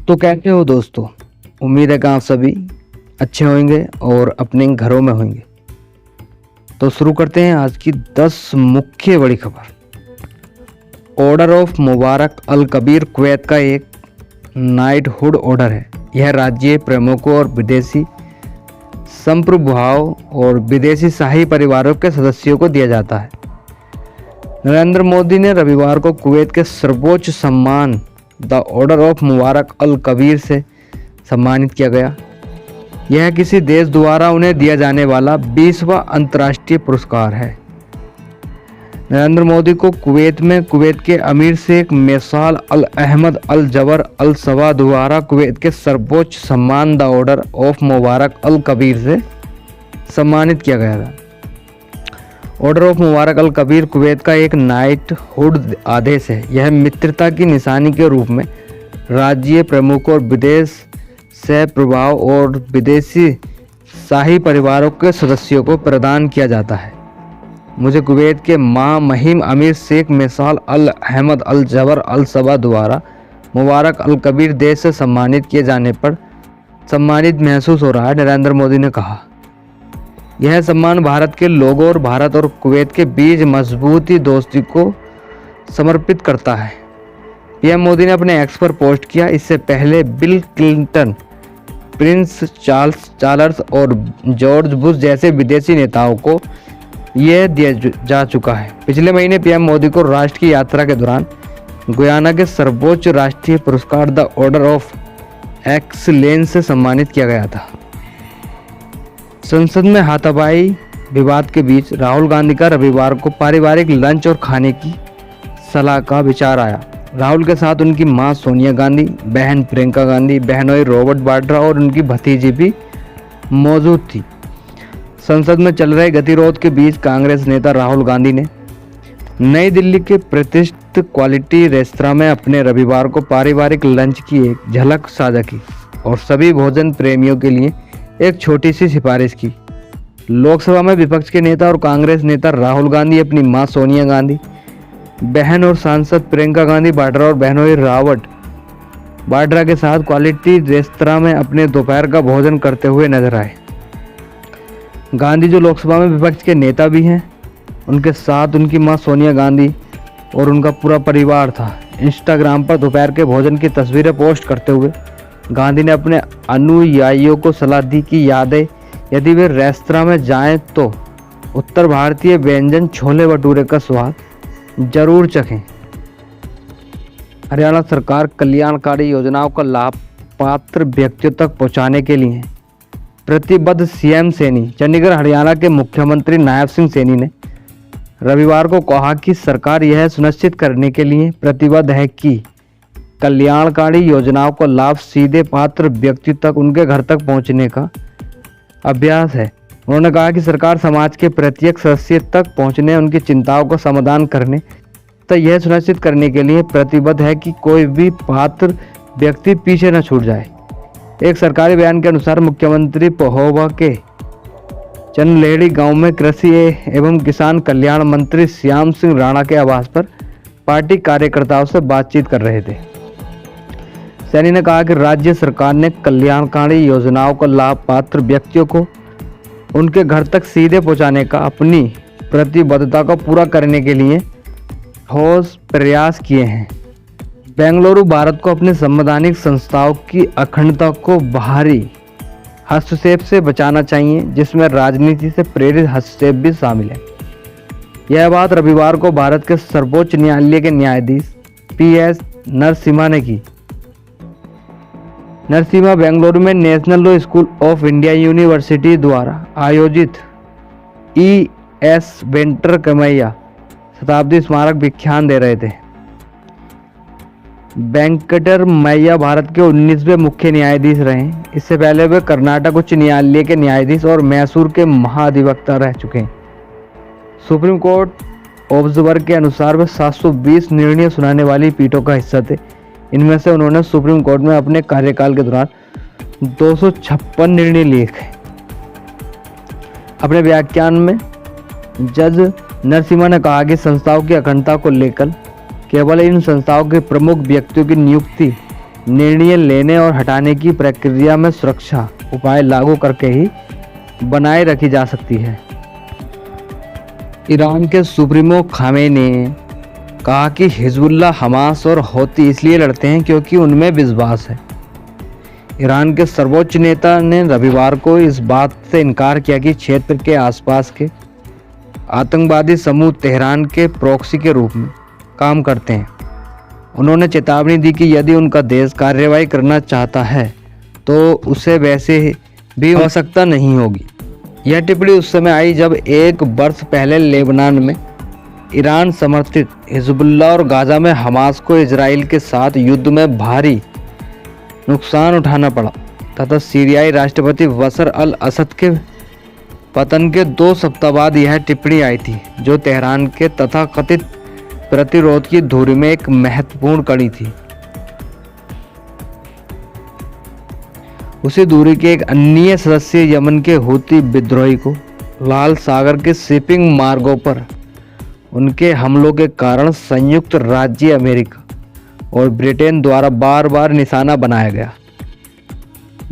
तो कैसे हो दोस्तों। उम्मीद है कि आप सभी अच्छे होंगे और अपने घरों में होंगे। तो शुरू करते हैं आज की 10 मुख्य बड़ी खबर। Order of Mubarak Al Kabir Kuwait का एक नाइटहुड ऑर्डर है। यह राज्य प्रमुखों और विदेशी संप्रभुओं और विदेशी शाही परिवारों के सदस्यों को दिया जाता है। नरेंद्र मोदी ने रविवार को कुवैत के सर्वोच्च सम्मान the order of Mubarak Al Kabir से सम्मानित किया गया। यह किसी देश द्वारा उन्हें दिया जाने वाला 20वां अंतर्राष्ट्रीय पुरस्कार है। नरेंद्र मोदी को कुवैत में कुवैत के अमीर शेख मैसाल अल अहमद अल जबर अल सबा द्वारा कुवैत के सर्वोच्च सम्मान the order of Mubarak Al Kabir से सम्मानित किया गया था। Order of Mubarak Al Kabir Kuwait का एक नाइटहुड आदेश है। यह मित्रता की निशानी के रूप में राज्य प्रमुखों और विदेश से प्रभाव और विदेशी शाही परिवारों के सदस्यों को प्रदान किया जाता है। मुझे कुवैत के महिम अमीर शेख मैसाल अल अहमद अल जबर अल सबा द्वारा मुबारक अल कबीर देश से सम्मानित किए जाने पर सम्मानित महसूस हो रहा है, नरेंद्र मोदी ने कहा। यह सम्मान भारत के लोगों और भारत और कुवैत के बीच मजबूती दोस्ती को समर्पित करता है। पीएम मोदी ने अपने एक्स पर पोस्ट किया। इससे पहले बिल क्लिंटन, प्रिंस चार्ल्स और जॉर्ज बुश जैसे विदेशी नेताओं को यह दिया जा चुका है। पिछले महीने पीएम मोदी को राष्ट्र की यात्रा के दौरान गुयाना के सर्वोच्च राष्ट्रीय पुरस्कार द ऑर्डर ऑफ एक्सीलेंस से सम्मानित किया गया था। संसद में हाथापाई विवाद के बीच राहुल गांधी का रविवार को पारिवारिक लंच और खाने की सलाह का विचार आया। राहुल के साथ उनकी मां सोनिया गांधी, बहन प्रियंका गांधी, बहनोई रॉबर्ट वाड्रा और उनकी भतीजी भी मौजूद थी। संसद में चल रहे गतिरोध के बीच कांग्रेस नेता राहुल गांधी ने नई दिल्ली के प्रतिष्ठित क्वालिटी रेस्तरां में अपने रविवार को पारिवारिक लंच की एक झलक साझा की और सभी भोजन प्रेमियों के लिए एक छोटी सी सिफारिश की। लोकसभा में विपक्ष के नेता और कांग्रेस नेता राहुल गांधी अपनी मां सोनिया गांधी, बहन और सांसद प्रियंका गांधी वाड्रा और बहनोई रॉबर्ट वाड्रा के साथ क्वालिटी रेस्तरां में अपने दोपहर का भोजन करते हुए नजर आए। गांधी, जो लोकसभा में विपक्ष के नेता भी हैं, उनके साथ उनकी मां सोनिया गांधी और उनका पूरा परिवार था। इंस्टाग्राम पर दोपहर के भोजन की तस्वीरें पोस्ट करते हुए गांधी ने अपने अनुयायियों को सलाह दी कि यदि वे रेस्तरां में जाएं तो उत्तर भारतीय व्यंजन छोले भटूरे का स्वाद जरूर चखें। हरियाणा सरकार कल्याणकारी योजनाओं का लाभ पात्र व्यक्तियों तक पहुंचाने के लिए प्रतिबद्ध। सीएम सैनी, चंडीगढ़ हरियाणा के मुख्यमंत्री नायब सिंह सैनी ने रविवार को कहा कि सरकार यह सुनिश्चित करने के लिए प्रतिबद्ध है कि कल्याणकारी योजनाओं का लाभ सीधे पात्र व्यक्ति तक उनके घर तक पहुंचने का अभ्यास है। उन्होंने कहा कि सरकार समाज के प्रत्येक सदस्य तक पहुंचने, उनकी चिंताओं का समाधान करने तथा यह सुनिश्चित करने के लिए प्रतिबद्ध है कि कोई भी पात्र व्यक्ति पीछे न छूट जाए। एक सरकारी बयान के अनुसार मुख्यमंत्री महोबा के चनलेहड़ी गांव में कृषि एवं किसान कल्याण मंत्री श्याम सिंह राणा के आवास पर पार्टी कार्यकर्ताओं से बातचीत कर रहे थे। सैनी ने कहा कि राज्य सरकार ने कल्याणकारी योजनाओं का लाभ पात्र व्यक्तियों को उनके घर तक सीधे पहुंचाने का अपनी प्रतिबद्धता को पूरा करने के लिए ठोस प्रयास किए हैं। बेंगलुरु भारत को अपने संवैधानिक संस्थाओं की अखंडता को बाहरी हस्तक्षेप से बचाना चाहिए, जिसमें राजनीति से प्रेरित हस्तक्षेप भी शामिल है। यह बात रविवार को भारत के सर्वोच्च न्यायालय के न्यायाधीश PS नरसिम्हा ने की। नरसिम्हा बेंगलुरु में national law school of India university द्वारा आयोजित ES वेंकटरमैया शताब्दी स्मारक व्याख्यान दे रहे थे। वेंकटरमैया भारत के 19वें मुख्य न्यायाधीश रहे। इससे पहले वे कर्नाटक उच्च न्यायालय के न्यायाधीश और मैसूर के महाधिवक्ता रह चुके हैं। सुप्रीम कोर्ट ऑब्जर्वर के अनुसार वे 720 निर्णय सुनाने वाली पीठों का हिस्सा थे। इनमें से उन्होंने सुप्रीम कोर्ट में अपने कार्यकाल के दौरान 256 निर्णय लिए थे। अपने व्याख्यान में जज नरसिम्हा ने कहा कि संस्थाओं की अखंडता को लेकर केवल इन संस्थाओं के प्रमुख व्यक्तियों की नियुक्ति निर्णय लेने और हटाने की प्रक्रिया में सुरक्षा उपाय लागू करके ही बनाए रखी जा सकती है। ईरान के सुप्रीमो खामेनी ने कहा कि हिजबुल्लाह, हमास और हौती इसलिए लड़ते हैं क्योंकि उनमें विश्वास है। ईरान के सर्वोच्च नेता ने रविवार को इस बात से इनकार किया कि क्षेत्र के आसपास के आतंकवादी समूह तेहरान के प्रॉक्सी के रूप में काम करते हैं। उन्होंने चेतावनी दी कि यदि उनका देश कार्रवाई करना चाहता है तो उसे वैसे भी आवश्यकता नहीं होगी। यह टिप्पणी उस समय आई जब एक वर्ष पहले लेबनान में ईरान समर्थित हिजबुल्लाह और गाजा में हमास को इजराइल के साथ युद्ध में भारी नुकसान उठाना पड़ा तथा सीरियाई राष्ट्रपति बशर अल असद के पतन के 2 सप्ताह बाद यह टिप्पणी आई थी, जो तेहरान के तथाकथित प्रतिरोध की धुरी में एक महत्वपूर्ण कड़ी थी। उसी दूरी के एक अन्य सदस्य यमन के हूती विद्रोही को लाल सागर के शिपिंग मार्गों पर उनके हमलों के कारण संयुक्त राज्य अमेरिका और ब्रिटेन द्वारा बार बार निशाना बनाया गया,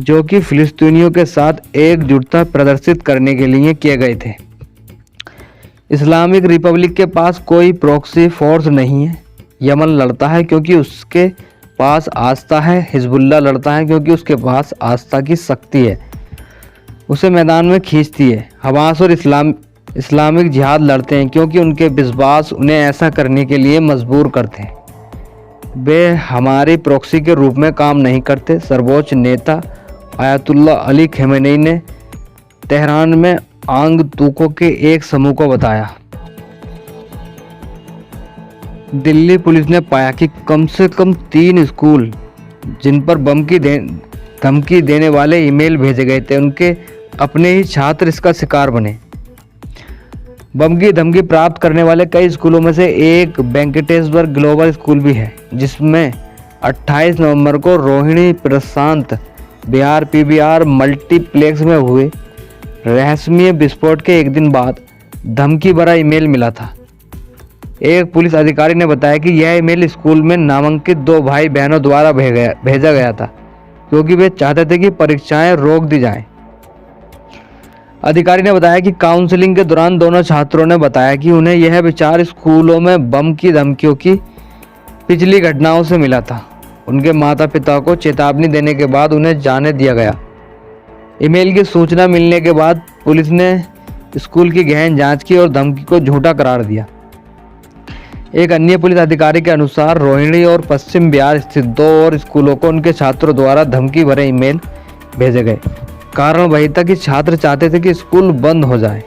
जो कि फिलिस्तीनियों के साथ एकजुटता प्रदर्शित करने के लिए किए गए थे। इस्लामिक रिपब्लिक के पास कोई प्रॉक्सी फोर्स नहीं है। यमन लड़ता है क्योंकि उसके पास आस्था है, हिजबुल्लाह लड़ता है क्योंकि उसके पास आस्था की शक्ति है, उसे मैदान में खींचती है। हमास और इस्लामिक जिहाद लड़ते हैं क्योंकि उनके विश्वास उन्हें ऐसा करने के लिए मजबूर करते हैं। वे हमारी प्रॉक्सी के रूप में काम नहीं करते। सर्वोच्च नेता आयतुल्लाह अली खमेनी ने तेहरान में आगंतुकों के एक समूह को बताया। दिल्ली पुलिस ने पाया कि कम से कम 3 स्कूल जिन पर बम की धमकी देने वाले ईमेल भेजे गए थे, उनके अपने ही छात्र इसका शिकार बने। बम की धमकी प्राप्त करने वाले कई स्कूलों में से एक वेंकटेश्वर ग्लोबल स्कूल भी है, जिसमें 28 नवंबर को रोहिणी प्रशांत बिहार पीवीआर मल्टीप्लेक्स में हुए रहस्यमय विस्फोट के एक दिन बाद धमकी भरा ईमेल मिला था। एक पुलिस अधिकारी ने बताया कि यह ईमेल स्कूल में नामांकित 2 भाई बहनों द्वारा भेजा गया था, क्योंकि वे चाहते थे कि परीक्षाएं रोक दी जाएं। अधिकारी ने बताया कि काउंसलिंग के दौरान दोनों छात्रों ने बताया कि उन्हें यह विचार स्कूलों में बम की धमकियों की पिछली घटनाओं से मिला था। उनके माता पिता को चेतावनी देने के बाद उन्हें जाने दिया गया। ईमेल की सूचना मिलने के बाद पुलिस ने स्कूल की गहन जांच की और धमकी को झूठा करार दिया। एक अन्य पुलिस अधिकारी के अनुसार रोहिणी और पश्चिम बिहार स्थित 2 और स्कूलों को उनके छात्रों द्वारा धमकी भरे ईमेल भेजे गए। कारण वही था कि छात्र चाहते थे कि स्कूल बंद हो जाए।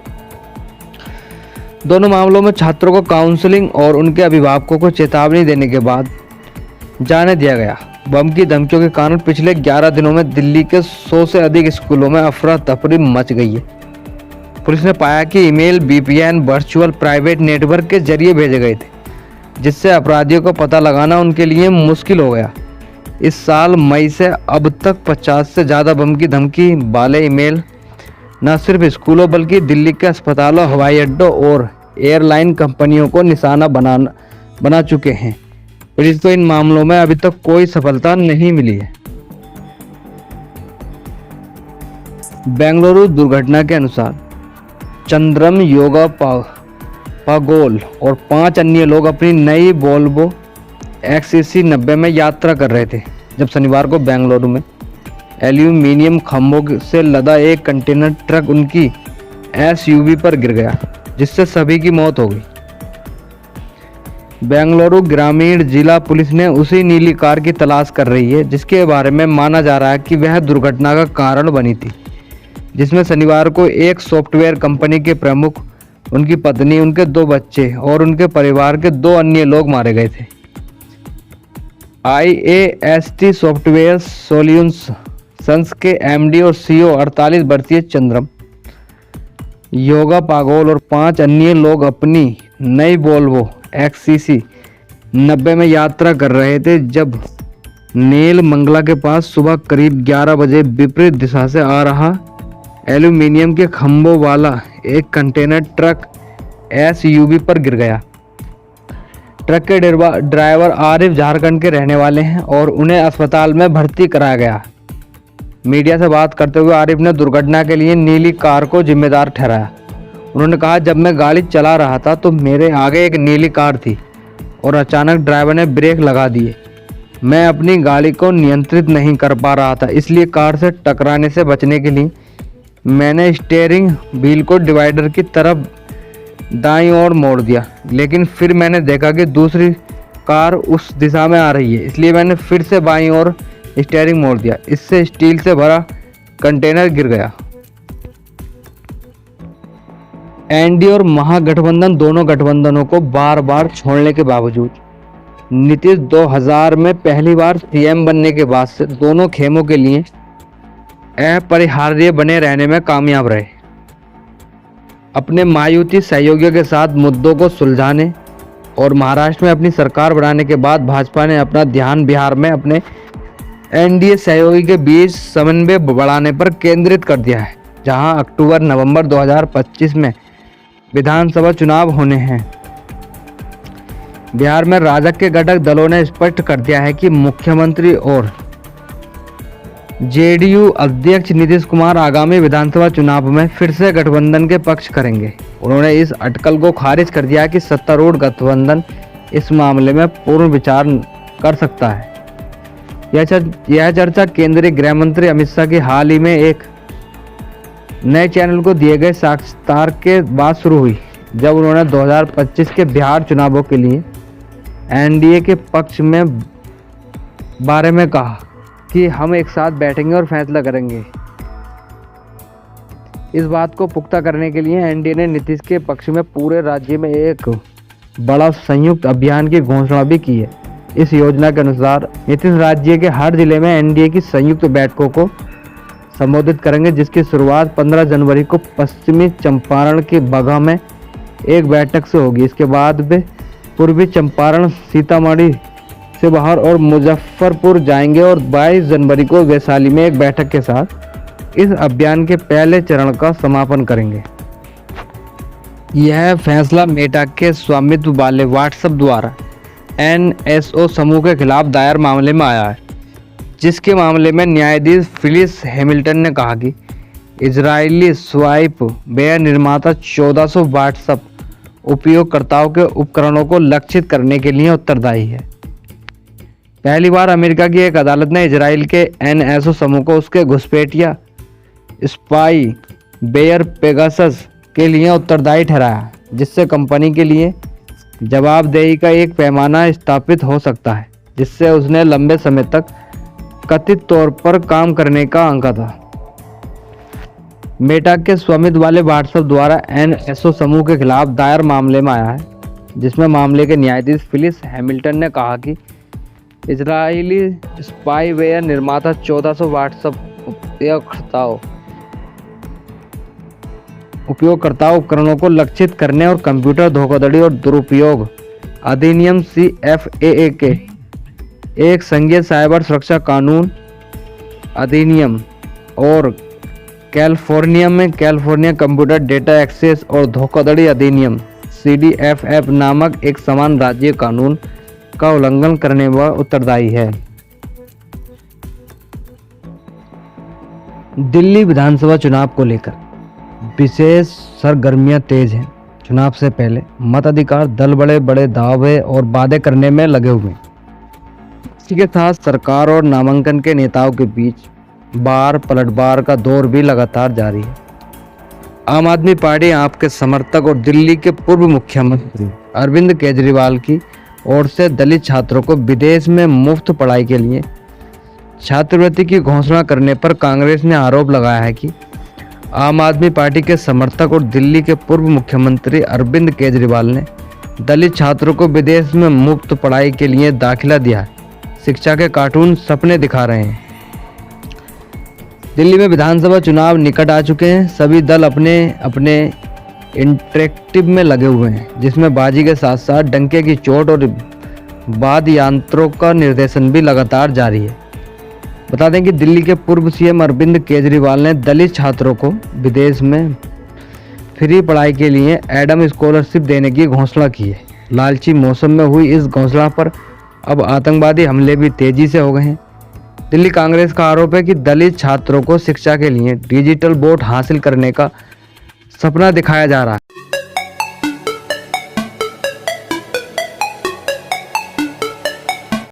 दोनों मामलों में छात्रों को काउंसलिंग और उनके अभिभावकों को चेतावनी देने के बाद जाने दिया गया। बम की धमकियों के कारण पिछले 11 दिनों में दिल्ली के 100 से अधिक स्कूलों में अफरा तफरी मच गई है। पुलिस ने पाया कि email VPN virtual private network के जरिए भेजे गए थे, जिससे अपराधियों को पता लगाना उनके लिए मुश्किल हो गया। इस साल मई से अब तक 50 से ज़्यादा बम की धमकी वाले ईमेल न सिर्फ स्कूलों बल्कि दिल्ली के अस्पतालों, हवाई अड्डों और एयरलाइन कंपनियों को निशाना बना चुके हैं। पुलिस को इन मामलों में अभी तक कोई सफलता नहीं मिली है। बेंगलुरु दुर्घटना के अनुसार चंद्रम योगा पागोल और 5 अन्य लोग अपनी नई वोल्वो XC 90 में यात्रा कर रहे थे जब शनिवार को बेंगलुरु में एल्यूमीनियम खंभों से लदा एक कंटेनर ट्रक उनकी SUV पर गिर गया, जिससे सभी की मौत हो गई। बेंगलुरु ग्रामीण जिला पुलिस ने उसी नीली कार की तलाश कर रही है जिसके बारे में माना जा रहा है कि वह दुर्घटना का कारण बनी थी, जिसमें शनिवार को एक सॉफ्टवेयर कंपनी के प्रमुख, उनकी पत्नी, उनके 2 बच्चे और उनके परिवार के 2 अन्य लोग मारे गए थे। IAST सॉफ्टवेयर सॉल्यूशंस के MD और CEO 48 वर्षीय चंद्रम योगा पागोल और 5 अन्य लोग अपनी नई वोल्वो XC 90 में यात्रा कर रहे थे जब नेल मंगला के पास सुबह करीब 11 बजे विपरीत दिशा से आ रहा एल्यूमीनियम के खंभों वाला एक कंटेनर ट्रक SUV पर गिर गया। ट्रक के ड्राइवर आरिफ झारखंड के रहने वाले हैं और उन्हें अस्पताल में भर्ती कराया गया। मीडिया से बात करते हुए आरिफ ने दुर्घटना के लिए नीली कार को जिम्मेदार ठहराया। उन्होंने कहा, जब मैं गाड़ी चला रहा था तो मेरे आगे एक नीली कार थी और अचानक ड्राइवर ने ब्रेक लगा दिए। मैं अपनी गाड़ी को नियंत्रित नहीं कर पा रहा था, इसलिए कार से टकराने से बचने के लिए मैंने स्टीयरिंग व्हील को डिवाइडर की तरफ दाईं ओर मोड़ दिया, लेकिन फिर मैंने देखा कि दूसरी कार उस दिशा में आ रही है, इसलिए मैंने फिर से बाईं ओर स्टीयरिंग मोड़ दिया। इससे स्टील से भरा कंटेनर गिर गया। एनडीए और महागठबंधन दोनों गठबंधनों को बार बार छोड़ने के बावजूद नीतीश 2000 में पहली बार सीएम बनने के बाद से दोनों खेमों के लिए अपरिहार्य बने रहने में कामयाब रहे। अपने महायुति सहयोगियों के साथ मुद्दों को सुलझाने और महाराष्ट्र में अपनी सरकार बनाने के बाद भाजपा ने अपना ध्यान बिहार में अपने एनडीए सहयोगी के बीच समन्वय बढ़ाने पर केंद्रित कर दिया है, जहां अक्टूबर-नवंबर 2025 में विधानसभा चुनाव होने हैं। बिहार में राजग के घटक दलों ने स्पष्ट कर दिया है कि मुख्यमंत्री और जेडीयू अध्यक्ष नीतीश कुमार आगामी विधानसभा चुनाव में फिर से गठबंधन के पक्ष करेंगे। उन्होंने इस अटकल को खारिज कर दिया कि सत्तारूढ़ गठबंधन इस मामले में पूर्ण विचार कर सकता है। यह चर्चा केंद्रीय गृह मंत्री अमित शाह की हाल ही में एक नए चैनल को दिए गए साक्षात्कार के बाद शुरू हुई, जब उन्होंने 2025 के बिहार चुनावों के लिए एनडीए के पक्ष में बारे में कहा कि हम एक साथ बैठेंगे और फैसला करेंगे। इस बात को पुख्ता करने के लिए एनडीए ने नीतीश के पक्ष में पूरे राज्य में एक बड़ा संयुक्त अभियान की घोषणा भी की है। इस योजना के अनुसार नीतीश राज्य के हर जिले में एनडीए की संयुक्त बैठकों को संबोधित करेंगे, जिसकी शुरुआत 15 जनवरी को पश्चिमी चंपारण के बगहा में एक बैठक से होगी। इसके बाद वे पूर्वी चंपारण, सीतामढ़ी से बाहर और मुजफ्फरपुर जाएंगे और 22 जनवरी को वैशाली में एक बैठक के साथ इस अभियान के पहले चरण का समापन करेंगे। यह फैसला मेटा के स्वामित्व वाले व्हाट्सएप द्वारा एनएसओ समूह के खिलाफ दायर मामले में आया है, जिसके मामले में न्यायाधीश फिलिस हैमिल्टन ने कहा कि इजरायली स्वाइपवेयर निर्माता 1400 व्हाट्सएप उपयोगकर्ताओं के उपकरणों को लक्षित करने के लिए उत्तरदायी है। पहली बार अमेरिका की एक अदालत ने इजराइल के एनएसओ समूह को उसके घुसपैठिया स्पाईवेयर पेगासस के लिए उत्तरदायी ठहराया, जिससे कंपनी के लिए जवाबदेही का एक पैमाना स्थापित हो सकता है, जिससे उसने लंबे समय तक कथित तौर पर काम करने का आंका था। मेटा के स्वामित्व वाले व्हाट्सएप द्वारा एनएसओ समूह के खिलाफ दायर मामले में आया है, जिसमें मामले के न्यायाधीश फिलिस हैमिल्टन ने कहा कि इजरायली स्पाईवेयर निर्माता 1400 व्हाट्सएप उपयोगकर्ता उपकरणों को लक्षित करने और कंप्यूटर धोखाधड़ी और दुरुपयोग अधिनियम CFAA के एक संघीय साइबर सुरक्षा कानून अधिनियम और कैलिफोर्निया में कैलिफोर्निया कंप्यूटर डेटा एक्सेस और धोखाधड़ी अधिनियम CDFF नामक एक समान राज्य कानून का उल्लंघन करने व उत्तरदायी है। दिल्ली विधानसभा चुनाव को लेकर विशेष सरगर्मियां तेज हैं। चुनाव से पहले मताधिकार दल बड़े बड़े दावे और वादे करने में लगे हुए हैं। इसी के साथ सरकार और नामांकन के नेताओं के बीच बार पलटवार का दौर भी लगातार जारी है। आम आदमी पार्टी आपके समर्थक और दिल्ली के पूर्व मुख्यमंत्री अरविंद केजरीवाल की ओर से दलित छात्रों को विदेश में मुफ्त पढ़ाई के लिए छात्रवृत्ति की घोषणा करने पर कांग्रेस ने आरोप लगाया है कि आम आदमी पार्टी के समर्थक और दिल्ली के पूर्व मुख्यमंत्री अरविंद केजरीवाल ने दलित छात्रों को विदेश में मुफ्त पढ़ाई के लिए दाखिला दिया है। शिक्षा के कार्टून सपने दिखा रहे हैं। दिल्ली में विधानसभा चुनाव निकट आ चुके हैं। सभी दल अपने अपने इंटरेक्टिव में लगे हुए हैं, जिसमें बाजी के साथ साथ डंके की चोट और वाद्य यंत्रों का निर्देशन भी लगातार जारी है। बता दें कि दिल्ली के पूर्व सीएम अरविंद केजरीवाल ने दलित छात्रों को विदेश में फ्री पढ़ाई के लिए एडम स्कॉलरशिप देने की घोषणा की है। लालची मौसम में हुई इस घोषणा पर अब आतंकवादी हमले भी तेजी से हो गए हैं। दिल्ली कांग्रेस का आरोप है कि दलित छात्रों को शिक्षा के लिए डिजिटल बोर्ड हासिल करने का सपना दिखाया जा रहा है।